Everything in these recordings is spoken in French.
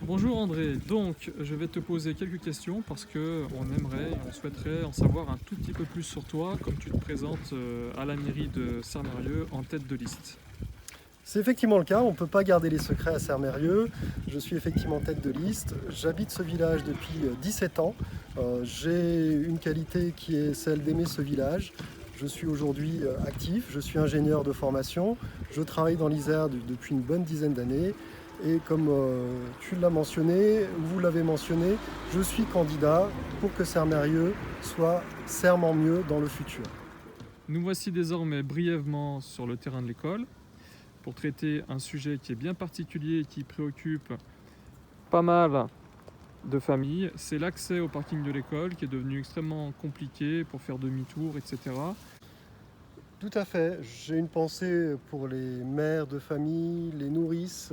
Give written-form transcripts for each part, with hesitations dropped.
Bonjour André, donc je vais te poser quelques questions parce que on souhaiterait en savoir un tout petit peu plus sur toi comme tu te présentes à la mairie de Sermerieux en tête de liste. C'est effectivement le cas, on ne peut pas garder les secrets à Sermerieux. Je suis effectivement tête de liste. J'habite ce village depuis 17 ans. J'ai une qualité qui est celle d'aimer ce village. Je suis aujourd'hui actif, je suis ingénieur de formation. Je travaille dans l'Isère depuis une bonne dizaine d'années. Et comme tu l'as mentionné, vous l'avez mentionné, je suis candidat pour que Sermerieux soit serment mieux dans le futur. Nous voici désormais brièvement sur le terrain de l'école pour traiter un sujet qui est bien particulier et qui préoccupe pas mal de familles. C'est l'accès au parking de l'école qui est devenu extrêmement compliqué pour faire demi-tour, etc. Tout à fait. J'ai une pensée pour les mères de famille, les nourrices,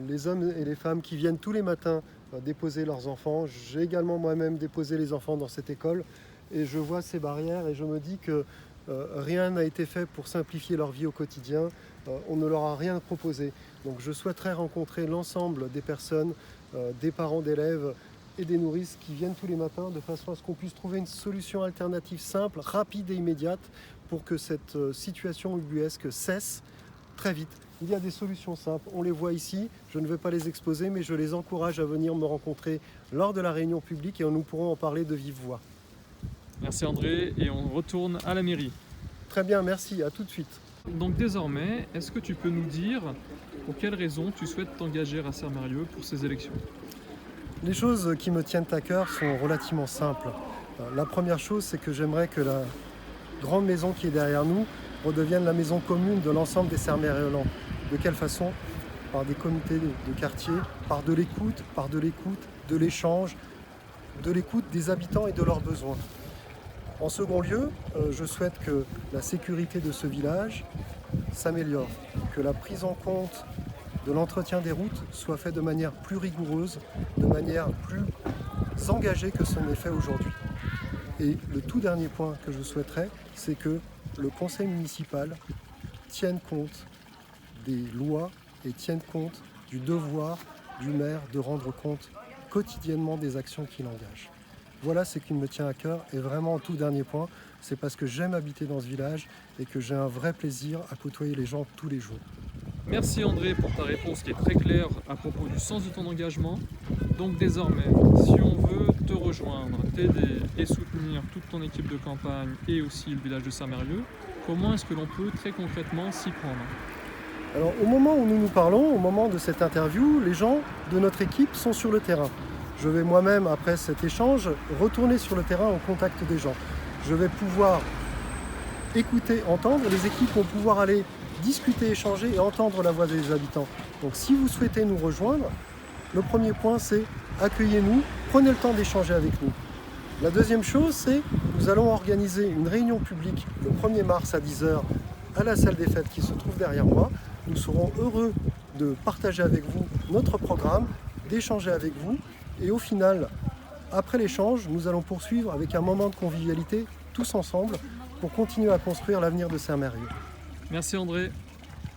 les hommes et les femmes qui viennent tous les matins déposer leurs enfants. J'ai également moi-même déposé les enfants dans cette école et je vois ces barrières et je me dis que rien n'a été fait pour simplifier leur vie au quotidien. On ne leur a rien proposé. Donc je souhaiterais rencontrer l'ensemble des personnes, des parents d'élèves et des nourrices qui viennent tous les matins de façon à ce qu'on puisse trouver une solution alternative simple, rapide et immédiate pour que cette situation ubuesque cesse très vite. Il y a des solutions simples, on les voit ici, je ne vais pas les exposer, mais je les encourage à venir me rencontrer lors de la réunion publique et nous pourrons en parler de vive voix. Merci André et on retourne à la mairie. Très bien, merci, à tout de suite. Donc désormais, est-ce que tu peux nous dire pour quelles raisons tu souhaites t'engager à Sermerieux pour ces élections? Les choses qui me tiennent à cœur sont relativement simples. La première chose, c'est que j'aimerais que la grande maison qui est derrière nous redevienne la maison commune de l'ensemble des Sermériolans. De quelle façon? Par des comités de quartier, par de l'écoute, de l'échange, de l'écoute des habitants et de leurs besoins. En second lieu, je souhaite que la sécurité de ce village s'améliore, que la prise en compte de l'entretien des routes soit faite de manière plus rigoureuse, de manière plus engagée que ce n'est fait aujourd'hui. Et le tout dernier point que je souhaiterais, c'est que le conseil municipal tienne compte des lois et tienne compte du devoir du maire de rendre compte quotidiennement des actions qu'il engage. Voilà ce qui me tient à cœur et vraiment en tout dernier point, c'est parce que j'aime habiter dans ce village et que j'ai un vrai plaisir à côtoyer les gens tous les jours. Merci André pour ta réponse qui est très claire à propos du sens de ton engagement. Donc désormais, si on veut te rejoindre, t'aider et soutenir toute ton équipe de campagne et aussi le village de Sermerieux, comment est-ce que l'on peut très concrètement s'y prendre? Alors au moment où nous nous parlons, au moment de cette interview, les gens de notre équipe sont sur le terrain. Je vais moi-même, après cet échange, retourner sur le terrain au contact des gens. Je vais pouvoir écouter, entendre, les équipes vont pouvoir aller discuter, échanger et entendre la voix des habitants. Donc si vous souhaitez nous rejoindre, le premier point c'est accueillez-nous, prenez le temps d'échanger avec nous. La deuxième chose c'est nous allons organiser une réunion publique le 1er mars à 10h à la salle des fêtes qui se trouve derrière moi. Nous serons heureux de partager avec vous notre programme, d'échanger avec vous et au final, après l'échange, nous allons poursuivre avec un moment de convivialité tous ensemble pour continuer à construire l'avenir de Sermerieux. Merci André.